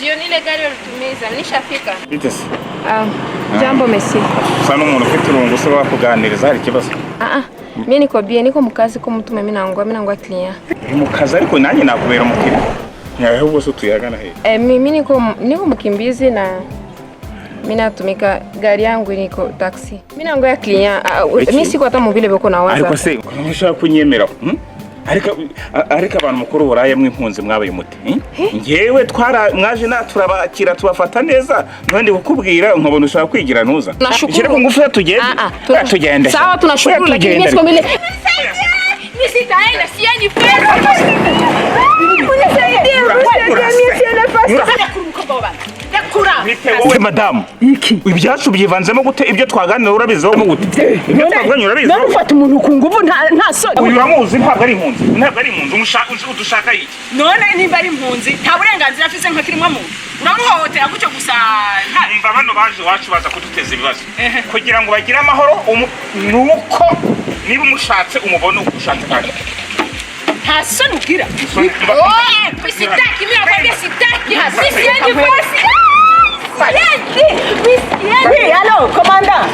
Jioni ile gari walitumiza, nishafika. Bitese. Jambo monsieur. Sana umuntu ufite urungu se wakuganiriza hari kibazo. Mimi niko bien, niko mukazi ko mutuma mimi nangwa client. Mu kazi ariko nanjye nakubera umukiriya. Yaho bose tuyagana he. Mimi niko mkimbizi na mimi natumika gari yangu niko taxi. Mimi nangoya client. Mimi siko hata mobile beko na waza. Ariko se ntushaka kunyemera. Ariko abantu mukuru buraye mw'impunzi mwabaye umuti. Ngewe mwaje turabakira tubafata neza nandi kukubwira nkabona ushaka kwigira ntuza. Kire ko ngufu tugende. Sawa tunashukuru lakini siko mimi sitaenda sieni pesa. Wowe madamu ibyacu byivanzemo gute ibyo twaganira urabizaho mu gute ibyo twaganira urabizaho none ufata umuntu ku nguvu nta soni uyu ramuzi ntabwo ari impunzi udushaka iki none nimba ari impunzi nta burenganzira afise nka kirimo muntu uramuhohotera gucyo gusa umva bano baje wacu baza kuduteza ibibazo kugira ngo bagire amahoro nuko niba umushatse umubone ukushatse kandi nta soni ugira sitaki mimi nakwambia sitaki hasisi yani basi Oui, allô, commandant.